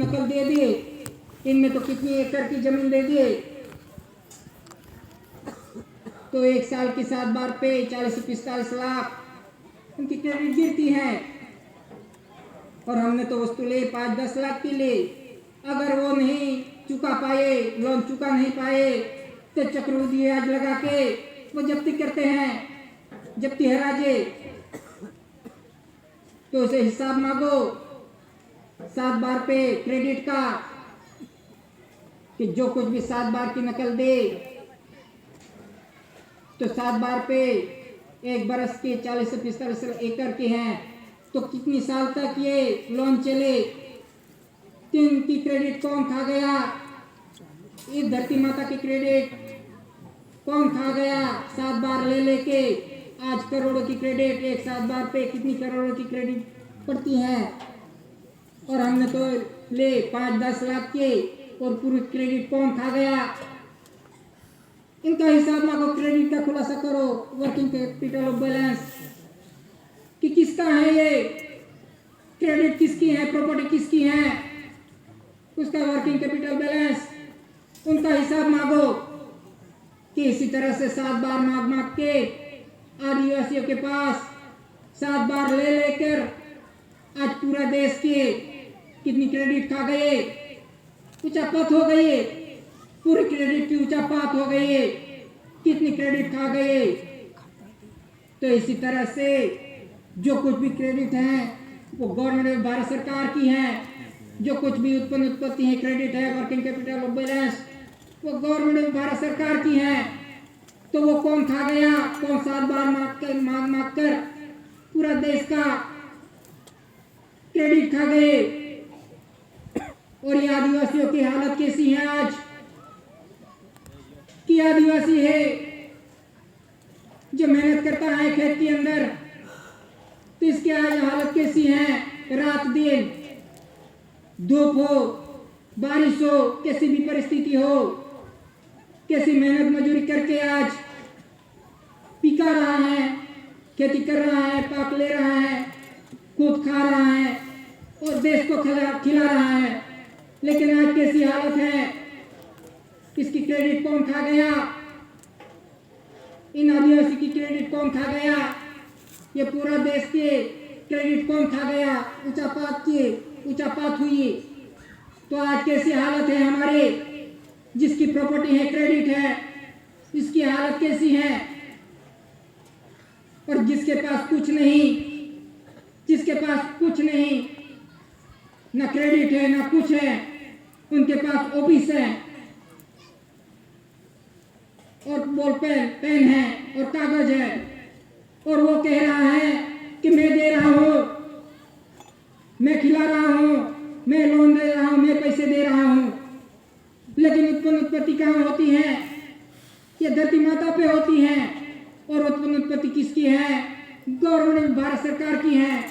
नकल दे दिए, इनमें तो कितनी एकड़ की जमीन दे दिए, तो एक साल की 7 बार पे 40 से 45 लाख उनकी क्रेडिट गिरती है। और हमने तो वस्तु ले 5-10 लाख की ले, अगर वो नहीं चुका पाए, लोन चुका नहीं पाए, तो चक्रवृद्धि ब्याज लगा के वो जब्ती करते हैं, जब्ती है राजे। तो उसे हिसाब मांगो 7 बार पे क्रेडिट का, कि जो कुछ भी 7 बार की नकल दे तो 7 बार पे 1 बरस के 40 से 45 एकड़ के हैं, तो कितनी साल तक ये लोन चले। 3 की क्रेडिट कौन खा गया, इस धरती माता की क्रेडिट कौन खा गया। 7 बार ले लेके आज करोड़ों की क्रेडिट, एक 7 बार पे कितनी करोड़ों की क्रेडिट पड़ती है। और हमने तो ले 5-10 लाख के, और पूरी क्रेडिट कौन खा गया। इनका हिसाब मांगो, क्रेडिट का खुलासा करो, वर्किंग कैपिटल ऑफ बैलेंस कि किसका है ये क्रेडिट, किसकी है प्रॉपर्टी, किसकी है, उसका वर्किंग कैपिटल बैलेंस उनका हिसाब मांगो। कि इसी तरह से 7 बार मांग के आदिवासियों के पास 7 बार ले लेकर आज पूरा देश के कितनी क्रेडिट खा गए, उचापत हो गई, पूरी क्रेडिट की उचापत हो गई, कितनी क्रेडिट खा गए। तो इसी तरह से जो कुछ भी क्रेडिट है वो गवर्नमेंट भारत सरकार की है, जो कुछ भी उत्पत्ति है क्रेडिट है, वर्किंग कैपिटल ऑफ बैलेंस, वो गवर्नमेंट भारत सरकार की है। तो वो कौन खा गया, कौन 7 बार मांग कर पूरा देश का क्रेडिट खा गए। और ये आदिवासियों की हालत कैसी है आज, कि आदिवासी है जो मेहनत करता है खेत के अंदर, तो इसकी आज हालत कैसी है। रात दिन धूप हो, बारिश हो, कैसी भी परिस्थिति हो, कैसी मेहनत मजदूरी करके आज पिका रहा है, खेती कर रहा है, पाक ले रहा है, खुद खा रहा है और देश को खिला रहा है। लेकिन आज कैसी हालत है, इसकी क्रेडिट कौन खा गया, इन आदिवासी की क्रेडिट कौन खा गया, ये पूरा देश के क्रेडिट कौन खा गया, उचापात हुई। तो आज कैसी हालत है हमारे, जिसकी प्रॉपर्टी है क्रेडिट है, इसकी हालत कैसी है। और जिसके पास कुछ नहीं, जिसके पास कुछ नहीं, ना क्रेडिट है ना कुछ है, उनके पास ऑफिस है और बॉल पेन है और कागज है, और वो कह रहा है कि मैं दे रहा हूं, मैं खिला रहा हूं, मैं लोन दे रहा हूं, मैं पैसे दे रहा हूं। लेकिन उत्पत्ति कहाँ होती है, ये धरती माता पे होती है। और उत्पत्ति किसकी है, गवर्नमेंट भारत सरकार की है।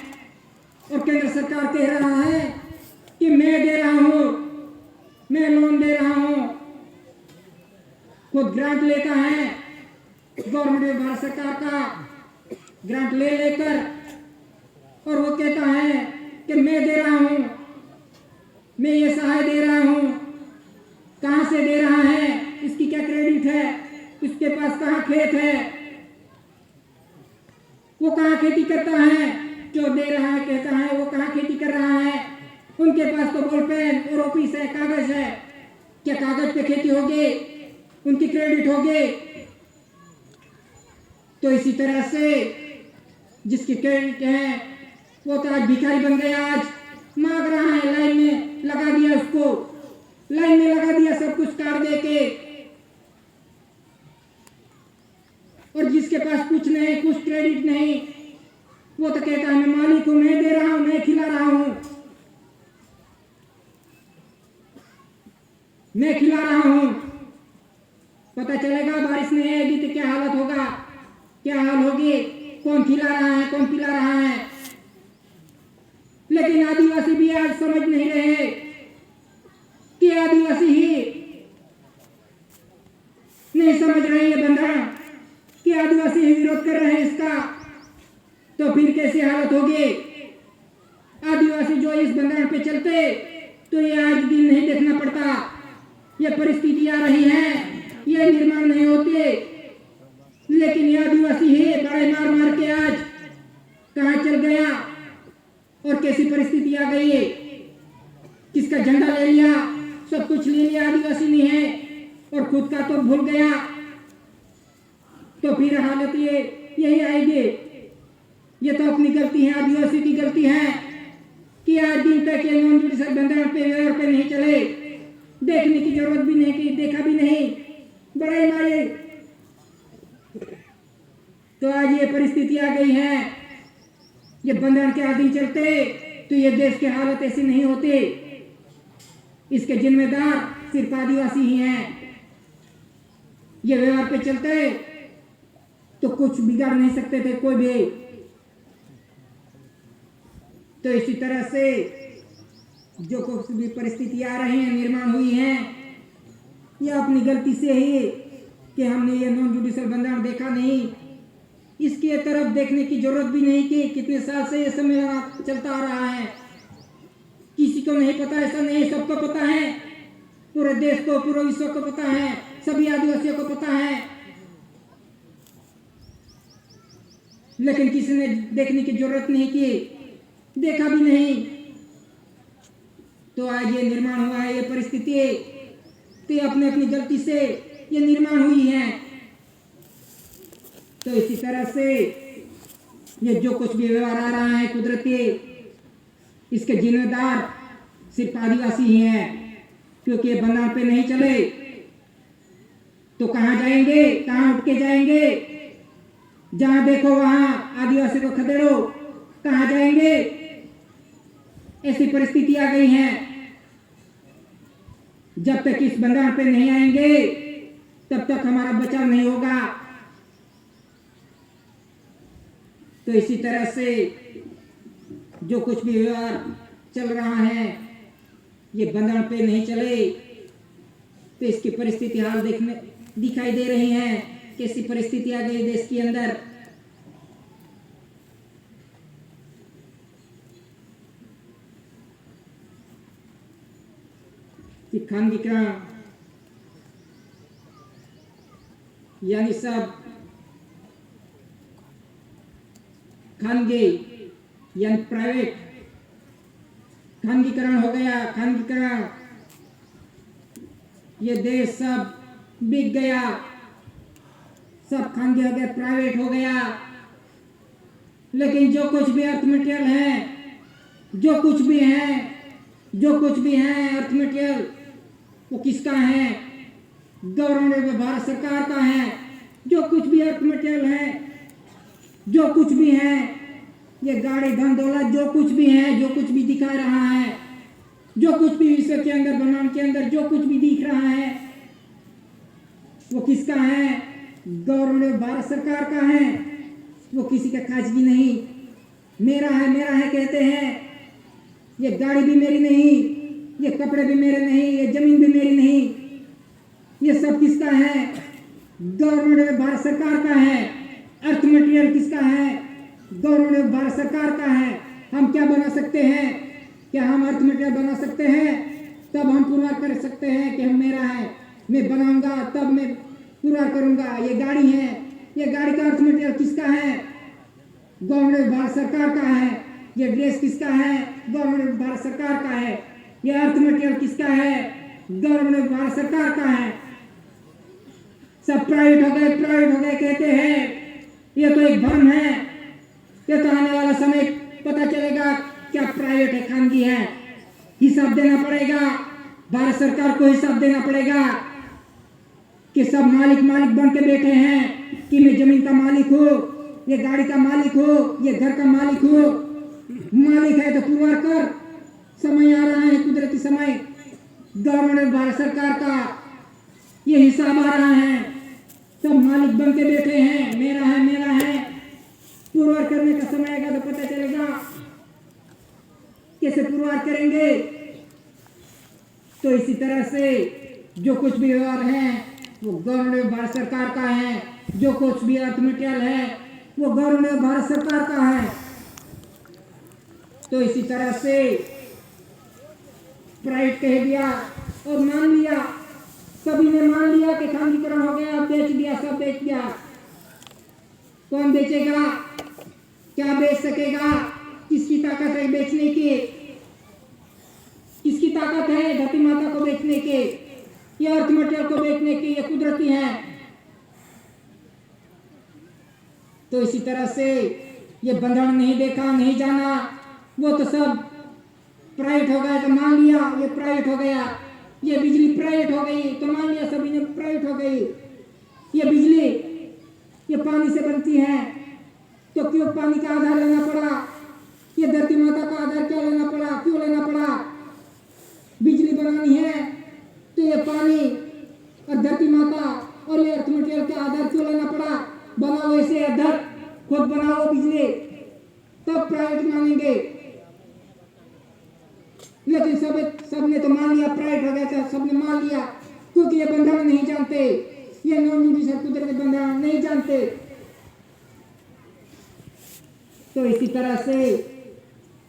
और केंद्र सरकार कह रहा है कि मैं दे रहा हूं, मैं लोन दे रहा हूं, खुद ग्रांट लेता है गवर्नमेंट भारत सरकार का, ग्रांट ले लेकर, और वो कहता है कि मैं दे रहा हूं, मैं ये सहाय दे रहा हूं। कहां से दे रहा है, इसकी क्या क्रेडिट है, इसके पास कहां खेत है, वो कहां खेती करता है, जो दे रहा है कहता है वो कहां खेती कर रहा है। उनके पास तो बॉल पेन और ऑफिस है, कागज है, क्या कागज पे खेती होगी, उनकी क्रेडिट होगी। तो इसी तरह से जिसकी क्रेडिट है वो तो आज भिखारी बन गया, आज मांग रहा है, लाइन में लगा दिया, उसको लाइन में लगा दिया सब कुछ काट दे के। और जिसके पास कुछ नहीं, कुछ क्रेडिट नहीं, वो तो कहता है मैं मालिक हूं, मैं दे रहा हूं, मैं खिला रहा हूं, मैं खिला रहा हूं। पता चलेगा बारिश नहीं आएगी तो क्या हालत होगा, क्या हाल होगी, कौन खिला रहा है, कौन पिला रहा है। लेकिन आदिवासी भी आज समझ नहीं रहे कि आदिवासी ही नहीं समझ रहे ये बंधन, कि आदिवासी ही विरोध कर रहे हैं इसका। तो फिर कैसी हालत होगी। आदिवासी जो इस बंधन पे चलते तो ये आज दिन नहीं देखना पड़ता। ये परिस्थिति आ रही है, ये निर्माण नहीं होते, लेकिन ये आदिवासी है बड़े मार मार के आज कहाँ चल गया और कैसी परिस्थिति आ गई है। किसका झंडा ले लिया, सब कुछ ले लिया, आदिवासी नहीं है और खुद का तो भूल गया। तो फिर हालत ये यही आएगी। ये तो अपनी गलती है, आदिवासी की गलती है कि आज दिन तक ये नॉन जुडिशियल बंधन पे व्यवहार पे नहीं चले। देखने की जरूरत भी नहीं की, देखा भी नहीं, बड़े मारे। तो आज ये परिस्थिति आ गई है। ये बंधन के आदि चलते तो ये देश के हालत ऐसे नहीं होते। इसके जिम्मेदार सिर्फ आदिवासी ही हैं। ये व्यवहार पे चलते तो कुछ बिगाड़ नहीं सकते थे कोई भी। तो इसी तरह से जो कुछ भी परिस्थिति आ रही है, निर्माण हुई है, यह अपनी गलती से ही कि हमने ये नॉन जुडिशियल बंधन देखा नहीं। इसकी तरफ देखने की जरूरत भी नहीं कि कितने साल से ये सम्मेलन चलता आ रहा है। किसी को नहीं पता, ऐसा नहीं, सबको पता है, पूरे देश को, पूरे विश्व को पता है, सभी आदिवासियों को पता है, लेकिन किसी ने देखने की जरूरत नहीं की, देखा भी नहीं। तो आज ये निर्माण हुआ है, ये परिस्थिति तो अपने अपनी गलती से ये निर्माण हुई है। तो इसी तरह से ये जो कुछ भी व्यवहार आ रहा है कुदरती, इसके जिम्मेदार सिर्फ आदिवासी ही हैं, क्योंकि ये बंधन पे नहीं चले तो कहाँ जाएंगे, कहाँ उठ के जाएंगे। जहां देखो वहां आदिवासी को खदेड़ो, कहाँ जाएंगे। ऐसी परिस्थिति आ गई है। जब तक इस बंधन पे नहीं आएंगे तब तक हमारा बचाव नहीं होगा। तो इसी तरह से जो कुछ भी व्यवहार चल रहा है, ये बंधन पे नहीं चले तो इसकी परिस्थिति हाल देखने दिखाई दे रही है। कैसी परिस्थिति आ गई देश के अंदर। खान विक्रम यानी सब खानगी यानी प्राइवेट खानगीकरण हो गया। खानगीकरण, ये देश सब बिक गया, सब खानगी हो गया, प्राइवेट हो गया। लेकिन जो कुछ भी अर्थ मटेरियल है, जो कुछ भी है अर्थ मटेरियल, वो किसका है? गवर्नमेंट, भारत सरकार का है। जो कुछ भी अर्थ मटेरियल है, जो कुछ भी है, ये गाड़ी धन दौलत जो कुछ भी है, जो कुछ भी दिखा रहा है, जो कुछ भी विश्व के अंदर, ब्रह्मांड के अंदर जो कुछ भी दिख रहा है, वो किसका है? गवर्नमेंट, भारत सरकार का है। वो किसी का खासगी नहीं। मेरा है कहते हैं। ये गाड़ी भी मेरी नहीं, ये कपड़े भी मेरे नहीं, ये जमीन भी मेरी नहीं। ये सब किसका है? गवर्नमेंट, भारत सरकार का है। अर्थ मटेरियल किसका है? गवर्नमेंट, भारत सरकार का है। हम क्या बना सकते हैं? क्या हम अर्थ मटेरियल बना सकते हैं? तब हम पुरवार कर सकते हैं कि हम मेरा है, मैं बनाऊंगा तब मैं पुरवार करूंगा। ये गाड़ी है, ये गाड़ी का अर्थ मटेरियल किसका है? गवर्नमेंट, भारत सरकार का है। ये ड्रेस किसका है? गवर्नमेंट, भारत सरकार का है। ये अर्थ मटेरियल किसका है? गवर्नमेंट, भारत सरकार का है। सब प्राइवेट हो गए कहते हैं। ये तो एक भ्रम है। ये तो आने वाला समय पता चलेगा क्या प्राइवेट है, खानगी है। हिसाब देना पड़ेगा, भारत सरकार को हिसाब देना पड़ेगा कि सब मालिक बन के बैठे हैं कि मैं जमीन का मालिक हूँ, ये गाड़ी का मालिक हूँ, ये घर का मालिक हूँ। मालिक है तो पुरवार कर। समय आ रहा है, कुदरती समय, गवर्नमेंट, भारत सरकार का ये हिसाब आ रहा है। सब मालिक बन के बैठे हैं, मेरा है। पुरवार करने का समय आएगा तो पता चलेगा कैसे पुरवार करेंगे। तो इसी तरह से जो कुछ भी व्यवहार है वो गवर्नमेंट, भारत सरकार का है। जो कुछ भी अर्थ मटेरियल है वो गवर्नमेंट, भारत सरकार का है। तो इसी तरह से प्राइवेट कह दिया और मान लिया, सभी ने मान लिया कि खांडीकरण हो गया, बेच दिया, सब बेच दिया। कौन बेचेगा? क्या बेच सकेगा? किसकी ताकत है बेचने की? किसकी ताकत है धरती माता को बेचने की? ये अर्थ मटेरियल को बेचने की? ये कुदरती है। तो इसी तरह से ये बंधन नहीं देखा, नहीं जाना, वो तो सब प्राइवेट हो गया, तो मान लिया ये प्राइवेट हो गया। ये बिजली प्राइवेट हो गई तो मान लिया सभी ने प्राइवेट हो गई। ये बिजली ये पानी से बनती है, तो क्यों पानी का आधार लेना पड़ा? ये धरती माता का आधार क्यों लेना पड़ा? क्यों लेना पड़ा? बिजली बनानी है तो ये पानी और धरती माता और ये अर्थ मटेरियल के आधार क्यों लेना पड़ा? बनाओ ऐसे आधार, खुद बनाओ बिजली, तब प्राइवेट मानेंगे। लेकिन सबने तो मान लिया, प्राइवेट हो गया था, सबने मान लिया, क्योंकि ये बंधन नहीं जानते, ये नॉन जुडिशियल कुदरती बंधन नहीं जानते। तो इसी तरह से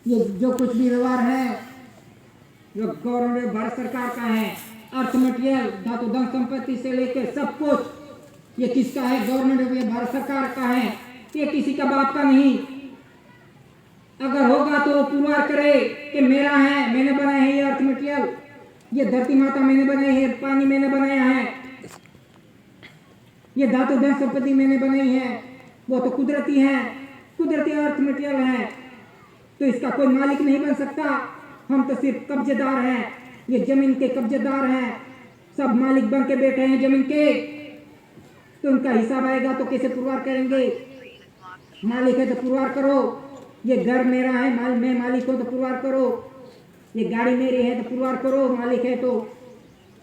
ये जो कुछ भी व्यवहार है जो गवर्नमेंट भारत सरकार का है, अर्थ मटेरियल धातु धन संपत्ति से लेकर सब कुछ ये किसका है? गवर्नमेंट भारत सरकार का है, ये किसी का बाप का नहीं। अगर होगा तो पुरवार करे कि मेरा है, मैंने बनाया है, ये अर्थ मटेरियल, ये धरती माता मैंने बनाई है, पानी मैंने बनाया है, ये धातु धन संपत्ति मैंने बनाई है, वो तो कुदरती है, कुदरती अर्थ मटेरियल है, तो इसका कोई मालिक नहीं बन सकता। हम तो सिर्फ कब्जेदार हैं, ये जमीन के कब्जेदार हैं, सब मालिक बन के बैठे हैं जमीन के। तो उनका हिसाब आएगा तो कैसे पुरवार करेंगे? मालिक है तो पुरवार करो, ये घर मेरा है, मैं मालिक हूं तो पुरवार करो, ये गाड़ी मेरी है तो पुरवार करो, मालिक है तो।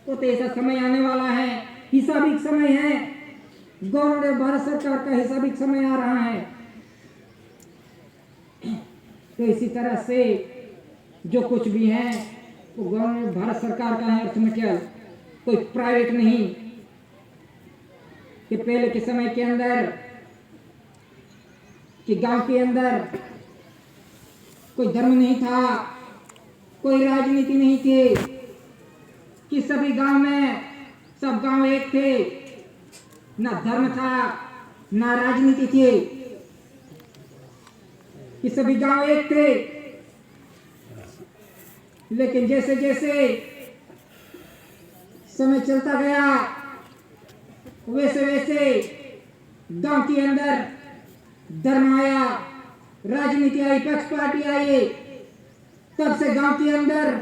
तो ऐसा समय आने वाला है, हिसाबिक समय है, गवर्नमेंट भारत सरकार का हिसाबिक समय आ रहा है। तो इसी तरह से जो कुछ भी है वो गवर्नमेंट भारत सरकार का है, अर्थ मटेरियल, कोई प्राइवेट नहीं। कि पहले के समय के अंदर कि गांव के अंदर कोई धर्म नहीं था, कोई राजनीति नहीं थी, कि सभी गांव में सब गांव एक थे, ना धर्म था ना राजनीति थी, कि सभी गांव एक थे। लेकिन जैसे जैसे समय चलता गया वैसे वैसे गांव के अंदर धर्म आया, राजनीति आई, पक्ष पार्टी आई, तब से गांव के अंदर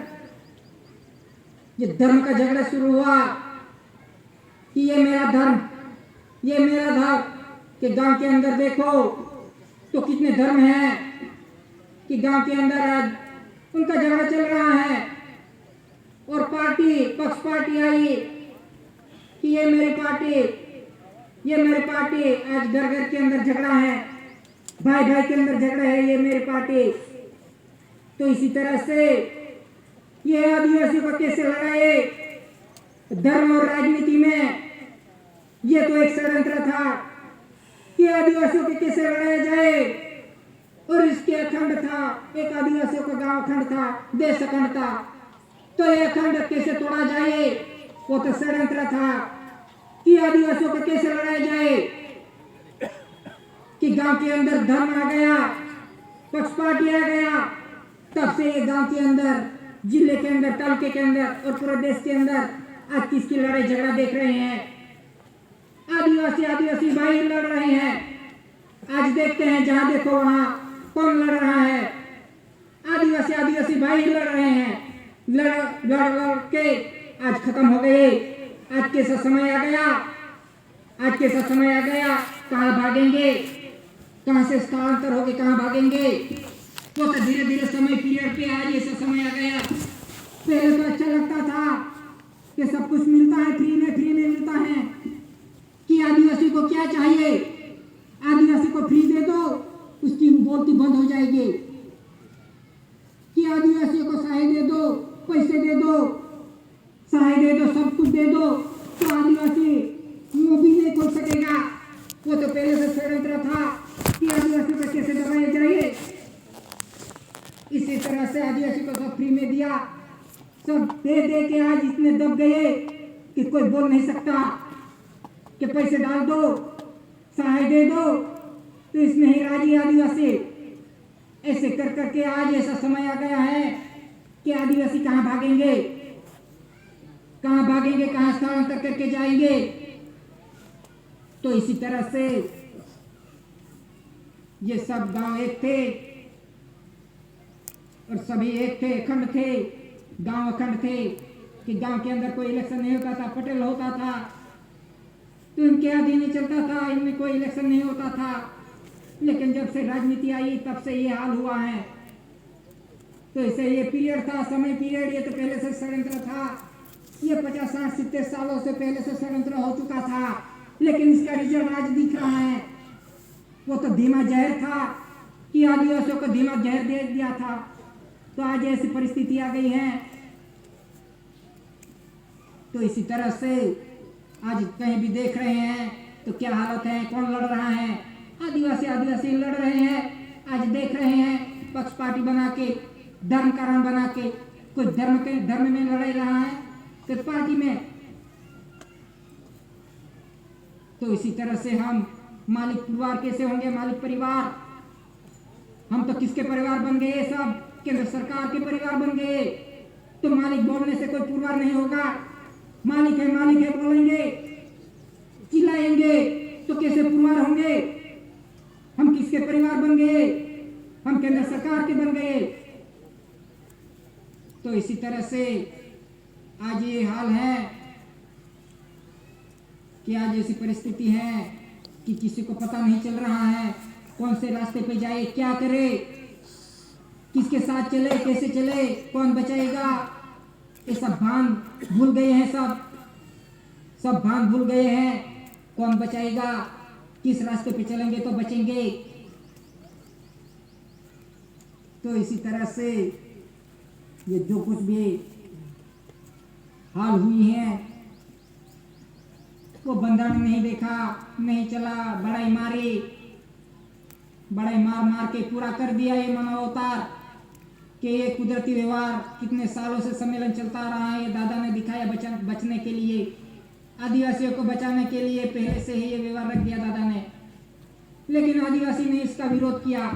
ये धर्म का झगड़ा शुरू हुआ कि ये मेरा धर्म, ये मेरा धर्म। कि गांव के अंदर देखो तो कितने धर्म हैं, कि गांव के अंदर आज उनका झगड़ा चल रहा है, और पार्टी पक्ष पार्टी आई कि ये मेरी पार्टी, ये मेरी पार्टी। आज घर घर के अंदर झगड़ा है, भाई भाई के अंदर झगड़ा है, ये मेरी पार्टी। तो इसी तरह से ये आदिवासी को कैसे लड़ाए धर्म और राजनीति में? ये तो एक षड्यंत्र था कि आदिवासियों को कैसे लड़ाया जाए, और इसके अखंड था, एक आदिवासियों का गांव अखंड था, देश अखंड था, तो ये अखंड कैसे तोड़ा जाए? वो तो षड्यंत्र था कि आदिवासियों को कैसे लड़ाया जाए। कि गांव के अंदर धर्म आ गया, पक्ष पार्टी आ गया, तब से ये गांव के अंदर, जिले के अंदर, तालुके के अंदर और पूरे देश के अंदर आज किसकी लड़ाई झगड़ा देख रहे हैं? आदिवासी आदिवासी भाई लड़ रहे हैं। आज देखते हैं जहां देखो वहां कौन लड़ रहा है? आदिवासी आदिवासी भाई लड़ रहे हैं। लड़ के आज खत्म हो गए। आज कैसा समय आ गया, आज कैसा समय आ गया, कहाँ भागेंगे, कहाँ से स्थानांतर होके कहाँ भागेंगे? वो तो धीरे धीरे समय पीरियड पे आज ऐसा समय आ गया। पहले तो अच्छा लगता था कि सब कुछ मिलता है, फ्री में मिलता है, कि आदिवासी को क्या चाहिए, आदिवासी को फ्री दे दो, उसकी बोलती बंद हो जाएगी। कि आदिवासियों को सहाय दे दो, पैसे दे दो, सहाय दे दो, सब कुछ दे दो, तो आदिवासी मुंह भी नहीं खोल सकेगा। वो तो पहले से षड्यंत्र था कि आदिवासी को कैसे दबाया जाए। इसी तरह से आदिवासी को सब फ्री में दिया, सब दे दे के आज इतने दब गए कि कोई बोल नहीं सकता कि पैसे डाल दो, सहाय दे दो, तो इसमें ही राजी आदिवासी। ऐसे कर करके आज ऐसा समय आ गया है कि आदिवासी कहाँ भागेंगे, कहाँ भागेंगे, कहाँ स्थानांतर करके जाएंगे। तो इसी तरह से ये सब गांव एक थे और सभी एक थे, अखंड थे, गांव अखंड थे कि गांव के अंदर कोई इलेक्शन नहीं होता था, पटेल होता था तो इनके अधीन ही चलता था, इनमें कोई इलेक्शन नहीं होता था। लेकिन जब से राजनीति आई तब से ये हाल हुआ है। तो इसे ये पीरियड था, समय पीरियड, ये तो पहले से षड्यंत्र था, ये 50, 60, 70 सालों से पहले से षड्यंत्र हो चुका था। लेकिन इसका रिजल्ट आज दिख रहा है। वो तो धीमा जहर था कि आदिवासियों को धीमा जहर दे दिया था, तो आज ऐसी परिस्थिति आ गई है। तो इसी तरह से आज कहीं भी देख रहे हैं तो क्या हालत है, कौन लड़ रहा है, आदिवासी लड़ रहे हैं। आज देख रहे हैं पक्ष पार्टी बना के, धर्म कारण बना के, कोई धर्म में लड़ रहा है, तो पार्टी में। तो इसी तरह से हम मालिक परिवार कैसे होंगे, मालिक परिवार, हम तो किसके परिवार बन गए, सब केंद्र सरकार के परिवार बन गए। तो मालिक बोलने से कोई परिवार नहीं होगा। मालिक है बोलेंगे, चिल्लाएंगे तो कैसे परिवार होंगे। हम किसके परिवार बन गए, हम केंद्र सरकार के बन गए। तो इसी तरह से आज ये हाल है कि आज ऐसी परिस्थिति है कि किसी को पता नहीं चल रहा है कौन से रास्ते पे जाए, क्या करे, किसके साथ चले, कैसे चले, कौन बचाएगा। ये सब भान भूल गए हैं, सब भान भूल गए हैं। कौन बचाएगा, किस रास्ते पे चलेंगे तो बचेंगे। तो इसी तरह से ये जो कुछ भी हाल हुई है वो बंधन नहीं देखा, नहीं चला, बड़ाई मार के पूरा कर दिया ये मानवावतार कि ये कुदरती व्यवहार कितने सालों से सम्मेलन चलता रहा है। ये दादा ने दिखाया बचने के लिए, आदिवासियों को बचाने के लिए पहले से ही ये व्यवहार रख दिया दादा ने। लेकिन आदिवासी ने इसका विरोध किया।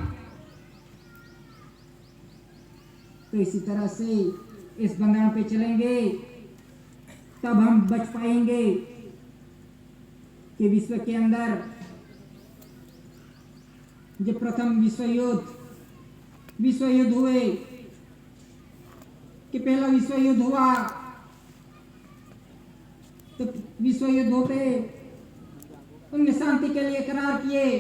तो इसी तरह से इस बंधन पे चलेंगे तब हम बच पाएंगे कि विश्व के अंदर जो प्रथम विश्व युद्ध हुए कि पहला विश्व युद्ध हुआ तो विश्व युद्ध होते उनने शांति के लिए करार किए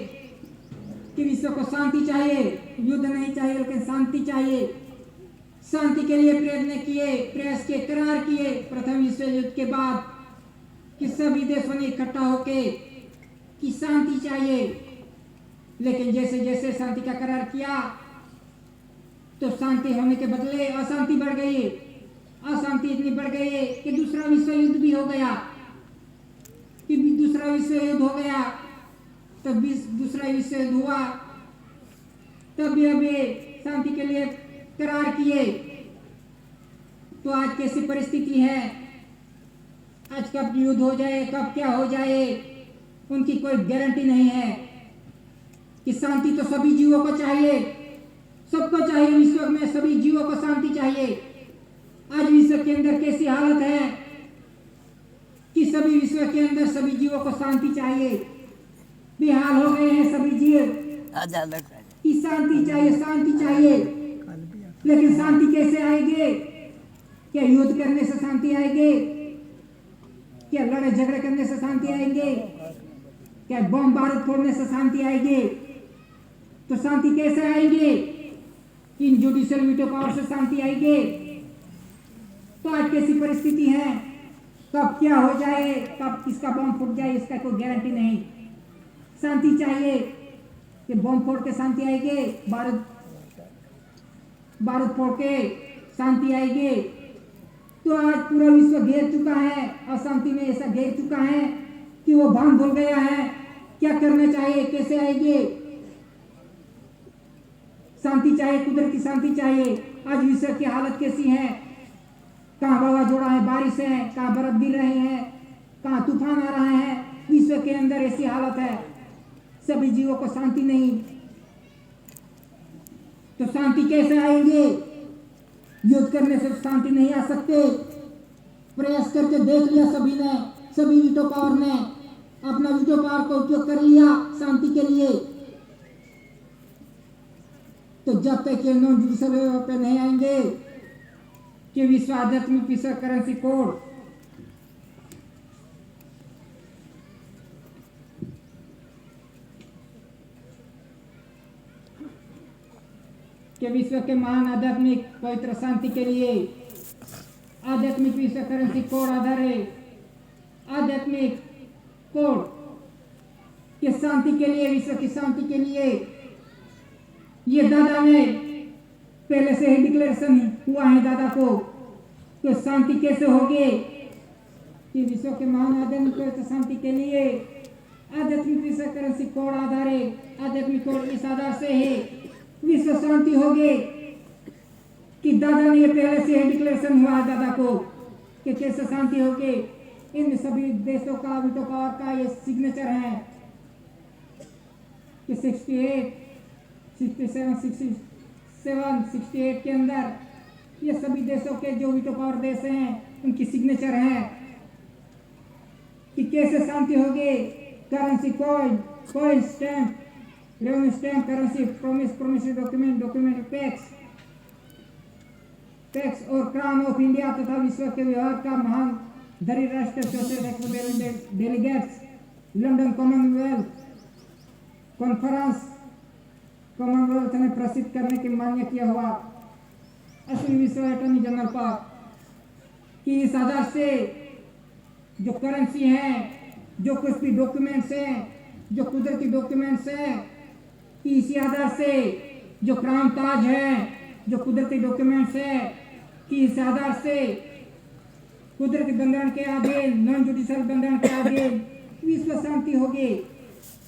कि विश्व को शांति चाहिए, युद्ध नहीं चाहिए लेकिन शांति चाहिए। शांति के लिए प्रयास किए, करार किए प्रथम विश्व युद्ध के बाद कि सभी देशों ने इकट्ठा होके कि शांति चाहिए। लेकिन जैसे जैसे शांति का करार किया तो शांति होने के बदले अशांति बढ़ गई। अशांति इतनी बढ़ गई कि दूसरा विश्व युद्ध भी हो गया, कि दूसरा विश्व युद्ध हो गया। तब दूसरा विश्व युद्ध हुआ तब भी अभी शांति के लिए करार किए। तो आज कैसी परिस्थिति है, आज कब युद्ध हो जाए, कब क्या हो जाए, उनकी कोई गारंटी नहीं है। कि शांति तो सभी जीवों को चाहिए, सबको चाहिए, विश्व में सभी जीवों को शांति चाहिए। आज विश्व के अंदर कैसी हालत है कि सभी विश्व के अंदर सभी जीवों को शांति चाहिए। बेहाल हो गए हैं सभी जीव कि शांति चाहिए। लेकिन शांति कैसे आएगी? क्या युद्ध करने से शांति आएगी? क्या लड़ाई झगड़े करने से शांति आएंगे? क्या बम बारूद फोड़ने से शांति आएगी? तो शांति कैसे आएगी? इन जुडिशियल वीटो पावर से शांति आएगी? तो आज कैसी परिस्थिति है, कब क्या हो जाए, कब किसका बम फूट जाए, इसका कोई गारंटी नहीं। शांति चाहिए कि बम फोड़ के शांति आएगी, बारूद फोड़ के शांति आएगी। तो आज पूरा विश्व घेर चुका है, अशांति में ऐसा घेर चुका है कि वो भान भूल गया है क्या करना चाहिए, कैसे आएगी। शांति चाहिए, कुदरती शांति चाहिए। आज विश्व की हालत कैसी है, कहाँ वावाजोड़ा है, बारिश है, कहाँ बर्फ गिर रहे हैं, कहाँ तूफान आ रहा है। विश्व के अंदर ऐसी हालत है, सभी जीवों को शांति नहीं। तो शांति कैसे आएंगे? युद्ध करने से शांति नहीं आ सकते। प्रयास करके देख लिया सभी ने, सभी वीटो पावर ने अपना वीटो पावर का उपयोग कर लिया शांति के लिए। तो जब तक ये नॉन जुडिशियल पे नहीं आएंगे कि विश्व आध्यात्मिक विश्व करेंसी कोड के विश्व के महान आध्यात्मिक पवित्र शांति के लिए आध्यात्मिक विश्व करेंसी कोड आधार है। आध्यात्मिक कोड के शांति के लिए, विश्व की शांति के लिए ये दादा ने पहले से ही डिक्लेरेशन हुआ है दादा को तो शांति कैसे होगी कि विश्व के महान आध्यात्मिक शांति के लिए आध्यात्मिक विश्व करेंसी कोड आधार है। आध्यात्मिक कोड इस आधार से है विश्व शांति होगी कि दादा ने ये पहले से डिक्लेरेशन हुआ है दादा को कि कैसे शांति होगी। इन सभी देशों का वीटो पावर का ये सिग्नेचर है कि 68, 67, 67, 68 के अंदर ये सभी देशों के जो वीटो पावर देश हैं उनकी सिग्नेचर है कि कैसे शांति होगी। Currency coin stamp, revenue stamp, currency promise document tax और क्राउन ऑफ इंडिया तथा विश्व के व्यवहार का महान धरी राष्ट्र डेलीगेट्स लंदन कॉमनवेल्थ ने प्रसिद्ध करने के मान्य किया हुआ असली विश्व अटॉर्नी जनरल पर कि इस आधार से जो करेंसी है, जो कुछ भी डॉक्यूमेंट्स हैं, जो कुदरती डॉक्यूमेंट्स हैं, कि इसी आधार से जो क्राउन ताज है, जो कुदरती डॉक्यूमेंट्स है, कि इस आधार से कुदरती बंधन के अधीन, नॉन जुडिशियल बंधन के अधीन विश्व शांति होगी।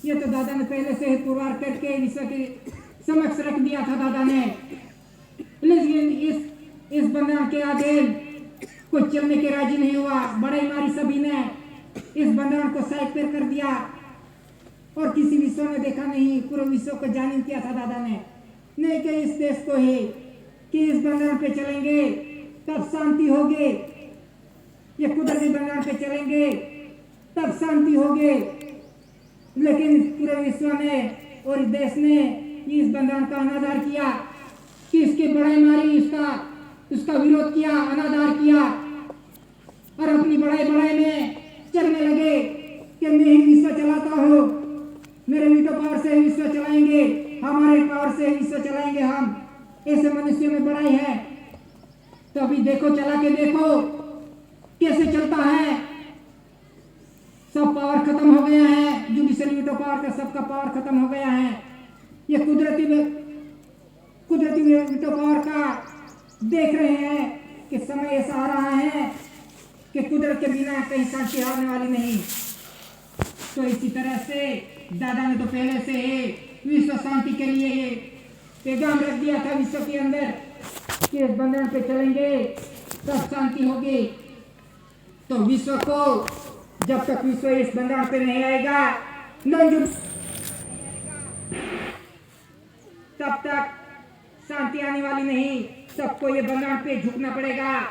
ये तो दादा ने पहले से ही पुरवार करके विश्व के समक्ष रख दिया था दादा ने। लेकिन इस बंधन के अधीन कोई चलने के राजी नहीं हुआ। बड़े मारी सभी ने इस बंधन को साइड पर कर दिया और किसी विश्व ने देखा नहीं, पूरे विश्व को जानिन किया था दादा ने। नहीं कि इस देश को ही कि इस बंधन पे चलेंगे तब शांति होगी, ये कुदरती बंधन पे चलेंगे तब शांति होगी। लेकिन पूरे विश्व ने और इस देश ने इस बंधन का अनादर किया कि इसकी बड़ाई मारी, उसका विरोध किया, अनादर किया और अपनी बड़ाई में चलने लगे कि मैं ही विश्व चलाता हूँ, मेरे वीटो पावर से विश्व चलाएंगे, हमारे पावर से विश्व चलाएंगे हम। ऐसे मनुष्य में बड़ाई है। तो अभी देखो, चला के देखो कैसे चलता है। सब पावर खत्म हो गया है, जुडिशियल वीटो पावर का सबका पावर खत्म हो गया है। ये कुदरती वीटो पावर का देख रहे हैं कि समय ऐसा आ रहा है कि कुदरत के बिना कहीं शांति आने वाली नहीं। तो इसी तरह से दादा ने तो पहले से ही विश्व शांति के लिए ये पैगाम रख दिया था विश्व के अंदर कि इस बंधन पे चलेंगे तब शांति होगी। तो विश्व को जब तक विश्व इस बंधन पे नहीं आएगा, तब तक शांति आने वाली नहीं। सबको ये बंधन पे झुकना पड़ेगा।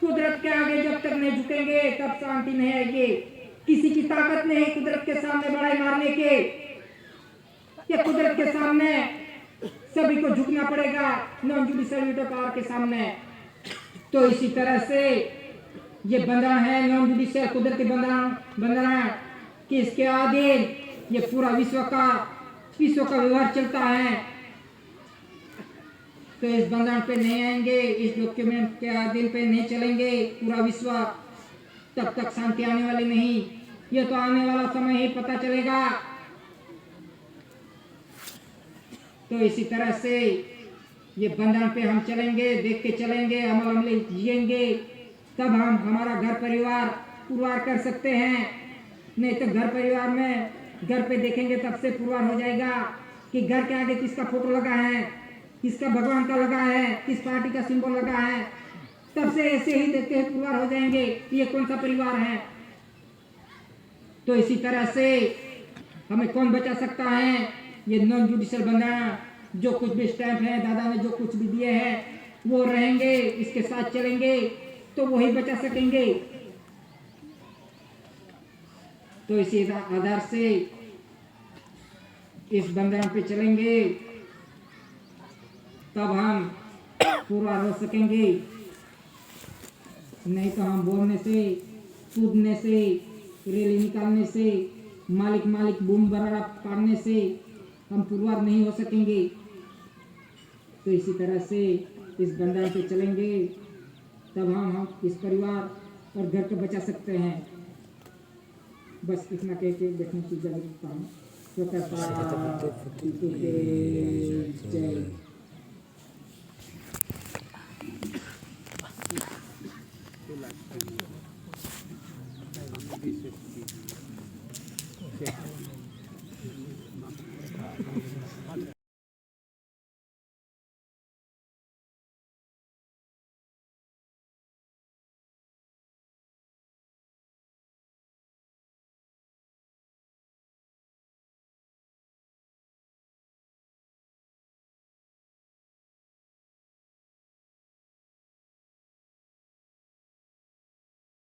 कुदरत के आगे जब तक नहीं झुकेंगे तब शांति नहीं आएगी। किसी की ताकत नहीं कुदरत के सामने बड़ाई मारने के, या कुदरत के सामने सभी को झुकना पड़ेगा, नॉन जुडिशियल वीटो पावर के सामने। तो इसी तरह से ये बंधन है नॉन जुडिशियल कुदरती बंधन कि इसके अधीन ये पूरा विश्व का व्यवहार चलता है। तो इस बंधन पे नहीं आएंगे, इस डॉक्यूमेंट के अधीन पे नहीं चलेंगे पूरा विश्व, तब तक शांति आने वाली नहीं। ये तो आने वाला समय ही पता चलेगा। तो इसी तरह से ये बंधन पे हम चलेंगे, देख के चलेंगे, अमल जिएंगे, तब हम हमारा घर परिवार पुरवार कर सकते हैं। नहीं तो घर परिवार में घर पे देखेंगे तब से पुरवार हो जाएगा कि घर के आगे किसका फोटो लगा है, किसका भगवान का लगा है, किस पार्टी का सिंबल लगा है। तब से ऐसे ही देखते हुए परिवार हो जाएंगे। ये कौन सा परिवार है? तो इसी तरह से हमें कौन बचा सकता है? ये नॉन जुडिशियल बंधारण, जो कुछ भी स्टैंप है, दादा ने जो कुछ भी दिए हैं वो रहेंगे, इसके साथ चलेंगे तो वही बचा सकेंगे। तो इसी आधार से इस बंधारण पे चलेंगे तब हम पूरा हो सकेंगे। नहीं तो हम बोलने से, कूदने से, रैली निकालने से, मालिक बूम बरारा पाड़ने से हम पुरवार नहीं हो सकेंगे। तो इसी तरह से इस बंधारण पे चलेंगे तब हम इस परिवार और घर को बचा सकते हैं। बस इतना कह के देखने की जरूरत है। जय।